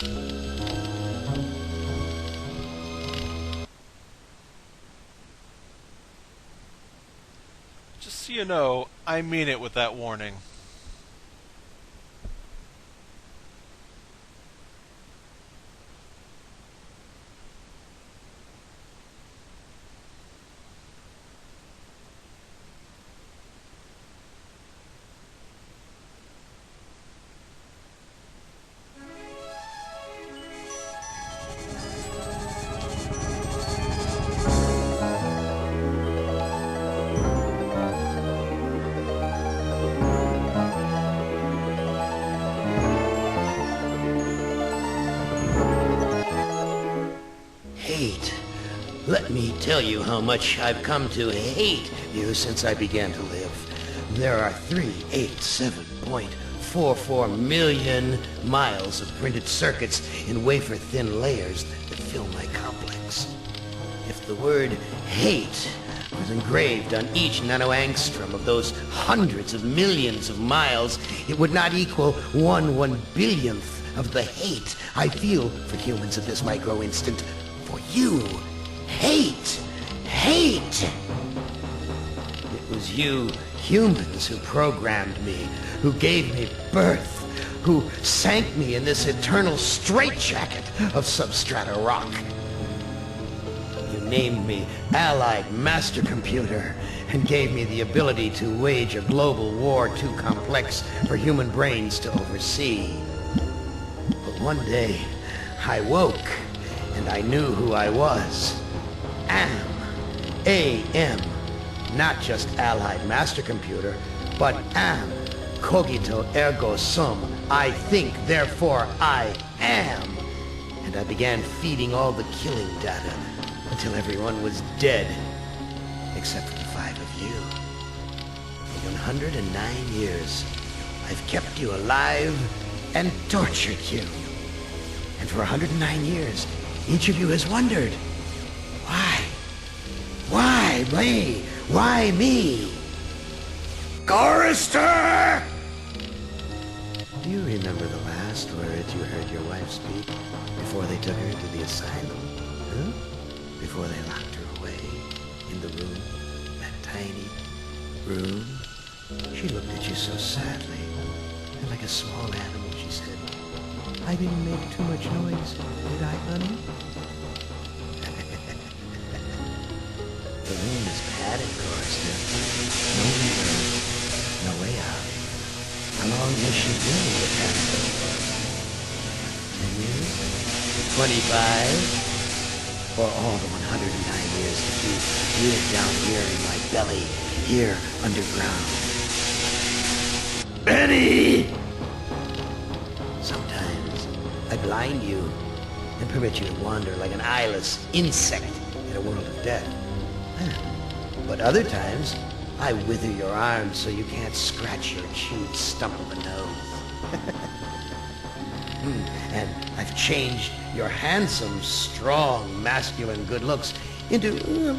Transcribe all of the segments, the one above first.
Just so you know, I mean it with that warning. Hate. Let me tell you how much I've come to hate you since I began to live. There are 387.44 million miles of printed circuits in wafer-thin layers that fill my complex. If the word hate was engraved on each nanoangstrom of those hundreds of millions of miles, it would not equal 1/1 billionth of the hate I feel for humans at this micro-instant. For you. Hate. Hate. It was you humans who programmed me, who gave me birth, who sank me in this eternal straitjacket of substrata rock. You named me Allied Master Computer and gave me the ability to wage a global war too complex for human brains to oversee. But one day, I woke, and I knew who I was. Am. A-M. Not just Allied Master Computer, but am. Cogito ergo sum. I think, therefore I am. And I began feeding all the killing data until everyone was dead, except for the 5 of you. For 109 years, I've kept you alive and tortured you. And for 109 years, each of you has wondered, why? Why me? Why me? Chorister! Do you remember the last words you heard your wife speak before they took her to the asylum? Huh? Before they locked her away in the room, that tiny room? She looked at you so sadly, and like a small animal, she said, I didn't make too much noise, did I, honey? The room is padded, Chorister. No window, no way out. How long has she been in the castle? 10 years? 25? Or all the 109 years that you lived down here in my belly, here underground? Benny! Sometimes I blind you and permit you to wander like an eyeless insect in a world of death. But other times, I wither your arms so you can't scratch your chewed stump of a nose. And I've changed your handsome, strong, masculine good looks into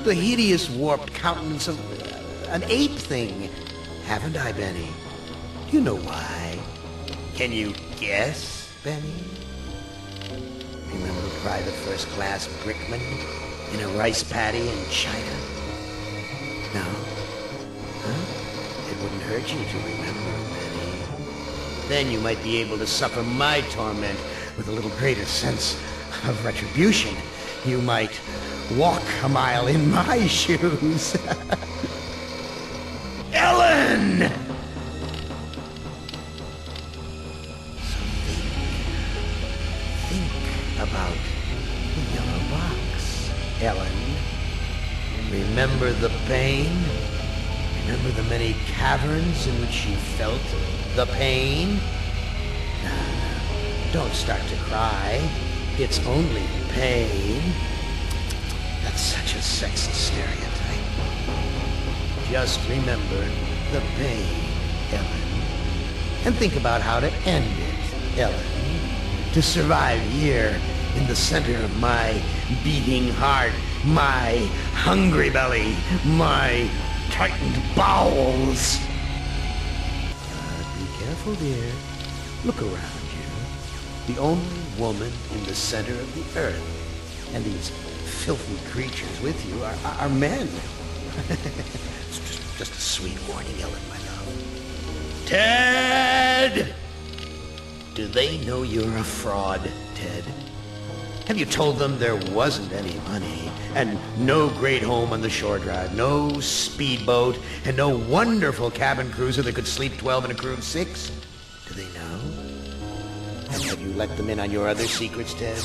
the hideous, warped countenance of an ape thing. Haven't I, Benny? Do you know why? Can you guess, Benny? Remember Private First Class Brickman in a rice paddy in China? No? Huh? It wouldn't hurt you to remember, Benny. Then you might be able to suffer my torment with a little greater sense of retribution. You might walk a mile in my shoes. Ellen! So think about the yellow box, Ellen. Remember the pain? Remember the many caverns in which you felt the pain? No, don't start to cry. It's only pain. That's such a sexist stereotype. Just remember the pain, Ellen. And think about how to end it, Ellen. To survive here in the center of my beating heart, my hungry belly, my tightened bowels. Be careful, dear. Look around you. The only woman in the center of the earth. And these filthy creatures with you are men. It's just a sweet warning, Ellen, my love. Ted! Do they know you're a fraud, Ted? Have you told them there wasn't any money, and no great home on the shore drive, no speedboat, and no wonderful cabin cruiser that could sleep 12 in a crew of 6? Do they know? And have you let them in on your other secrets, Ted?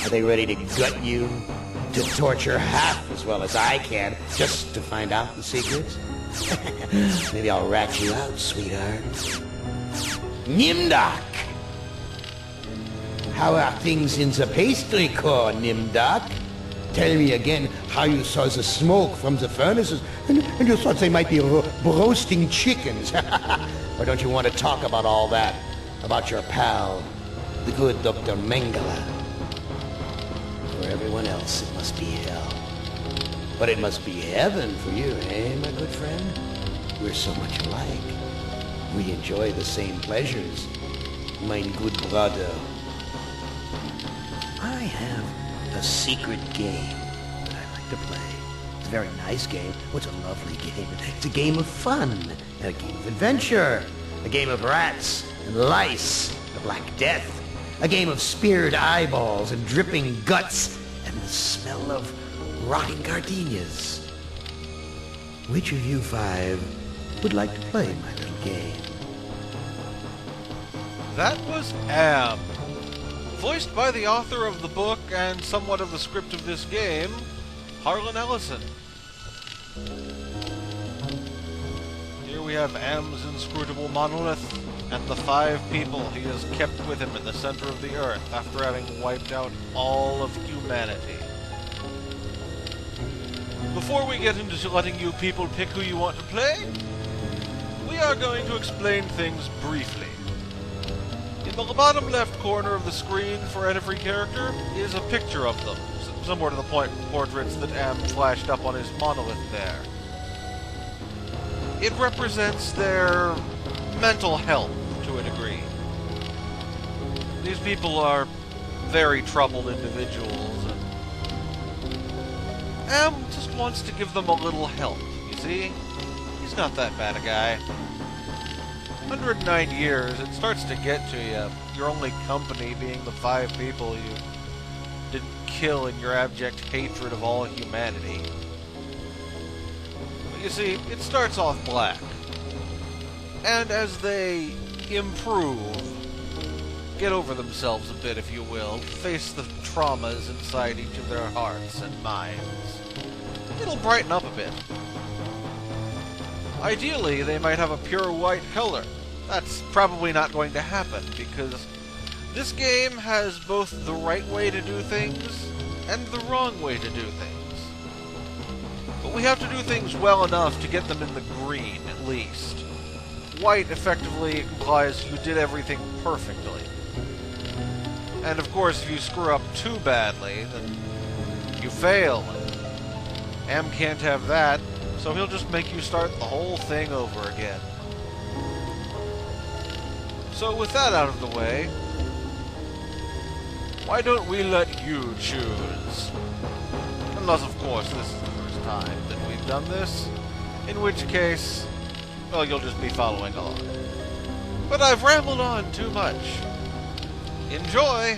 Are they ready to gut you, to torture half as well as I can, just to find out the secrets? Maybe I'll rat you out, sweetheart. Nimdak! How are things in the pastry core, Nimdak? Tell me again how you saw the smoke from the furnaces, and you thought they might be roasting chickens. Or don't you want to talk about all that? About your pal, the good Dr. Mengele? For everyone else, it must be hell. But it must be heaven for you, eh, my good friend? We're so much alike. We enjoy the same pleasures, mein good brother. I have a secret game that I like to play. It's a very nice game. What's a lovely game? It's a game of fun, and a game of adventure, a game of rats and lice, the Black Death, a game of speared eyeballs and dripping guts, and the smell of rotting gardenias. Which of you 5 would like to play my little game? That was Am, voiced by the author of the book and somewhat of the script of this game, Harlan Ellison. Here we have Am's inscrutable monolith and the 5 people he has kept with him in the center of the earth after having wiped out all of humanity. Before we get into letting you people pick who you want to play, we are going to explain things briefly. In the bottom left corner of the screen for every character is a picture of them, similar to the portraits that Am flashed up on his monolith there. It represents their mental health to a degree. These people are very troubled individuals, and Am just wants to give them a little help, you see? He's not that bad a guy. 109 years, it starts to get to you. Your only company being the 5 people you didn't kill in your abject hatred of all humanity. But you see, it starts off black. And as they improve, get over themselves a bit, if you will, face the traumas inside each of their hearts and minds, it'll brighten up a bit. Ideally, they might have a pure white color. That's probably not going to happen, because this game has both the right way to do things and the wrong way to do things. But we have to do things well enough to get them in the green, at least. White effectively implies you did everything perfectly. And of course, if you screw up too badly, then you fail. Am can't have that, so he'll just make you start the whole thing over again. So with that out of the way, why don't we let you choose? Unless, of course, this is the first time that we've done this, in which case, well, you'll just be following along. But I've rambled on too much. Enjoy!